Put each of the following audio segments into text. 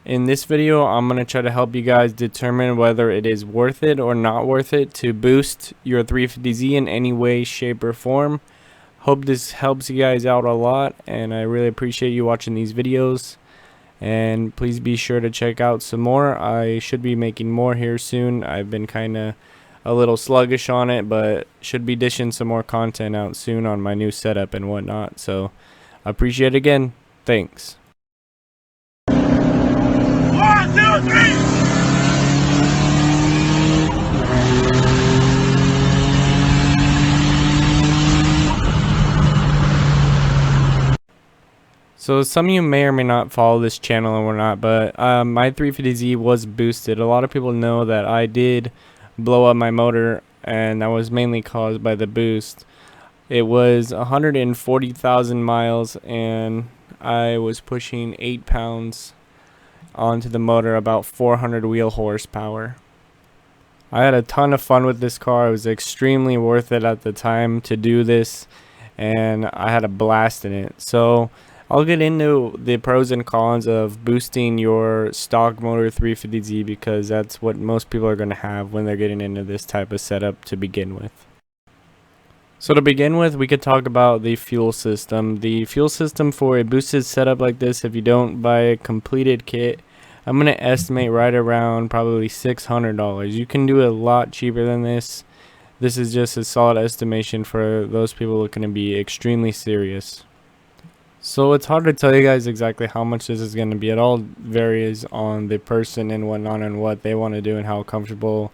In this video, I'm going to try to help you guys determine whether it is worth it or not worth it to boost your 350Z in any way, shape, or form. Hope this helps you guys out a lot, and I really appreciate you watching these videos. And please be sure to check out some more. I should be making more here soon. I've been kind of a little sluggish on it, but should be dishing some more content out soon on my new setup and whatnot. So I appreciate it again. Thanks. 1, 2, 3. So some of you may or may not follow this channel or whatnot, but my 350Z was boosted. A lot of people know that I did blow up my motor, and that was mainly caused by the boost. It was 140,000 miles, and I was pushing 8 pounds onto the motor, about 400 wheel horsepower. I had a ton of fun with this car. It was extremely worth it at the time to do this, and I had a blast in it. So I'll get into the pros and cons of boosting your stock motor 350Z, because that's what most people are going to have when they're getting into this type of setup to begin with. So to begin with, we could talk about the fuel system. The fuel system for a boosted setup like this, if you don't buy a completed kit, I'm going to estimate right around probably $600. You can do it a lot cheaper than this. This is just a solid estimation for those people looking to be extremely serious. So it's hard to tell you guys exactly how much this is going to be. It all varies on the person and whatnot, and what they want to do and how comfortable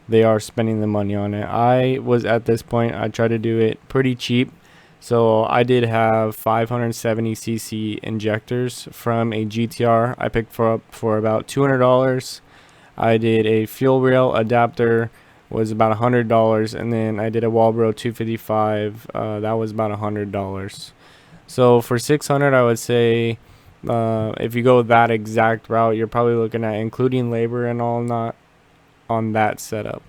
they are spending the money on it. I was at this point, I tried to do it pretty cheap. So I did have 570cc injectors from a GTR. I picked up for about $200. I did a fuel rail adapter, was about $100, and then I did a Walbro 255. That was about $100. So for $600, I would say if you go that exact route, you're probably looking at including labor and all, not on that setup.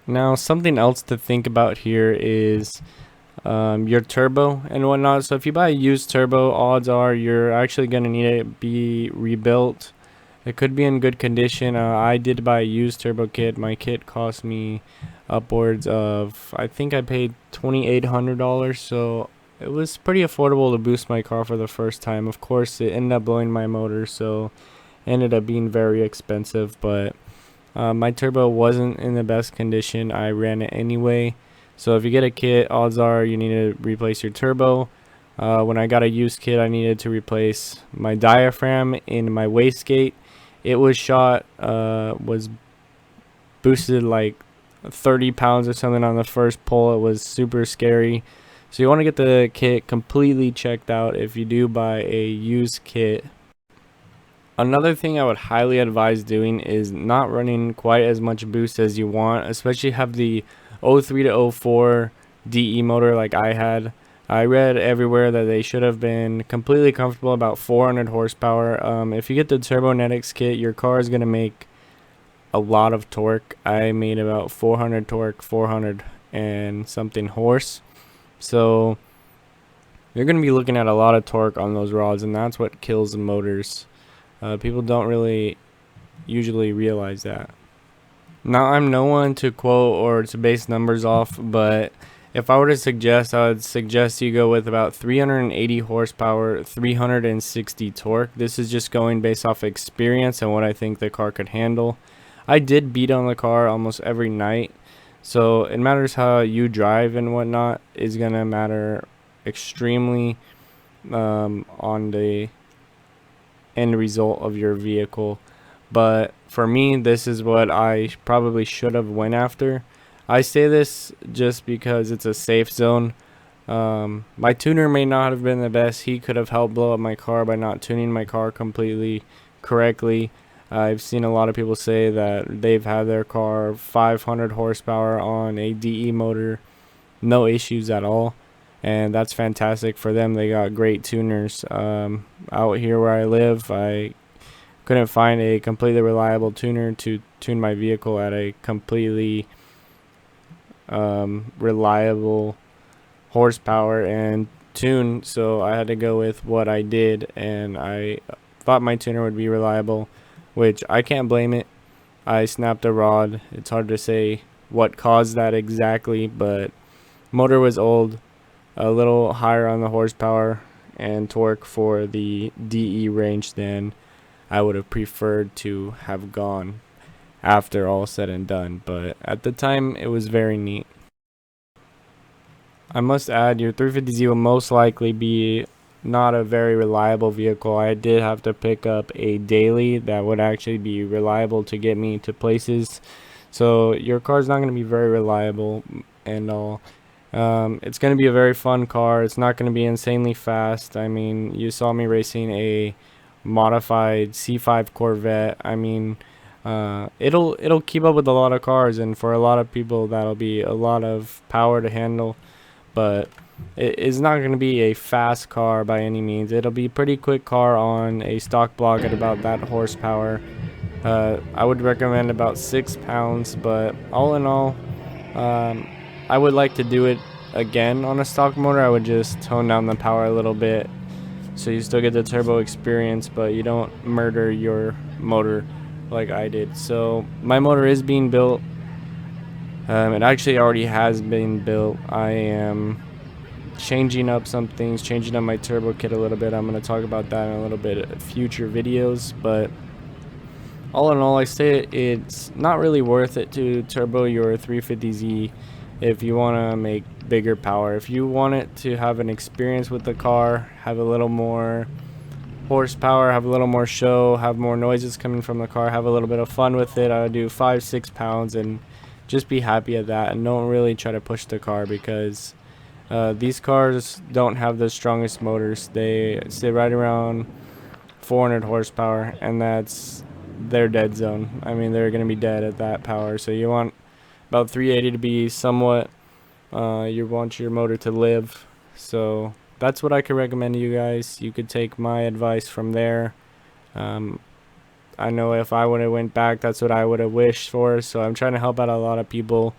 Now, something else to think about here is your turbo and whatnot. So if you buy a used turbo, odds are you're actually going to need it to be rebuilt. It could be in good condition. I did buy a used turbo kit. My kit cost me upwards of, I think I paid $2,800, so it was pretty affordable to boost my car for the first time. Of course, it ended up blowing my motor, so it ended up being very expensive, but my turbo wasn't in the best condition. I ran it anyway. So if you get a kit, odds are you need to replace your turbo. When I got a used kit, I needed to replace my diaphragm in my wastegate. It was shot, was boosted like 30 pounds or something on the first pull. It was super scary. So you want to get the kit completely checked out if you do buy a used kit. Another thing I would highly advise doing is not running quite as much boost as you want, especially have the 03 to 04 DE motor like I had. I read everywhere that they should have been completely comfortable about 400 horsepower. If you get the Turbonetics kit, your car is going to make a lot of torque. I made about 400 torque, 400 and something horse. So you're going to be looking at a lot of torque on those rods, and that's what kills the motors. People don't really usually realize that. Now, I'm no one to quote or to base numbers off, but if I were to suggest, I would suggest you go with about 380 horsepower, 360 torque. This is just going based off experience and what I think the car could handle. I did beat on the car almost every night, so it matters how you drive and whatnot is going to matter extremely on the end result of your vehicle. But for me, this is what I probably should have went after. I say this just because it's a safe zone. My tuner may not have been the best. He could have helped blow up my car by not tuning my car completely correctly. I've seen a lot of people say that they've had their car 500 horsepower on a DE motor, no issues at all, and that's fantastic for them. They got great tuners. Out here where I live, I couldn't find a completely reliable tuner to tune my vehicle at a completely reliable horsepower, and tune, so I had to go with what I did, and I thought my tuner would be reliable, which I can't blame it. I snapped a rod. It's hard to say what caused that exactly, but motor was old, a little higher on the horsepower and torque for the DE range than I would have preferred to have gone after all said and done, but at the time it was very neat. I must add, your 350Z will most likely be not a very reliable vehicle. I did have to pick up a daily that would actually be reliable to get me to places, so your car's not going to be very reliable and all. It's going to be a very fun car. It's not going to be insanely fast. I mean, you saw me racing a modified C5 Corvette. I mean, it'll keep up with a lot of cars, and for a lot of people that'll be a lot of power to handle, but it is not going to be a fast car by any means. It'll be a pretty quick car on a stock block at about that horsepower. I would recommend about 6 pounds, but all in all, I would like to do it again on a stock motor. I would just tone down the power a little bit so you still get the turbo experience, but you don't murder your motor like I did. So my motor is being built. It actually already has been built. I am changing up some things, changing up my turbo kit a little bit. I'm going to talk about that in a little bit of future videos, but all in all, I say it's not really worth it to turbo your 350Z if you want to make bigger power. If you want it to have an experience with the car, have a little more horsepower, have a little more show, have more noises coming from the car, have a little bit of fun with it, I would do 5-6 pounds and just be happy at that, and don't really try to push the car, because these cars don't have the strongest motors. They sit right around 400 horsepower, and that's their dead zone. I mean, they're going to be dead at that power, so you want about 380 to be somewhat, you want your motor to live. So that's what I could recommend to you guys. You could take my advice from there. I know if I would have went back, that's what I would have wished for, so I'm trying to help out a lot of people.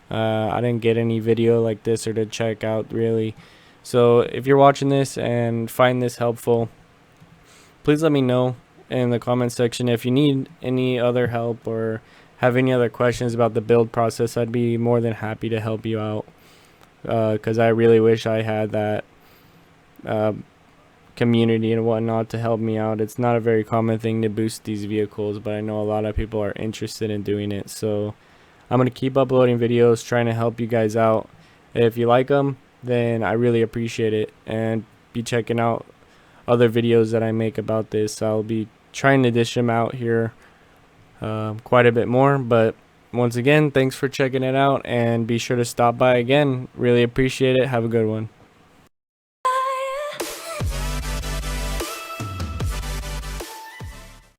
I didn't get any video like this or to check out really, so if you're watching this and find this helpful, please let me know in the comment section. If you need any other help or have any other questions about the build process, I'd be more than happy to help you out, because I really wish I had that community and whatnot to help me out. It's not a very common thing to boost these vehicles, but I know a lot of people are interested in doing it, so I'm going to keep uploading videos trying to help you guys out. If you like them, then I really appreciate it, and be checking out other videos that I make about this. I'll be trying to dish them out here quite a bit more, but once again, thanks for checking it out, and be sure to stop by again. Really appreciate it. Have a good one.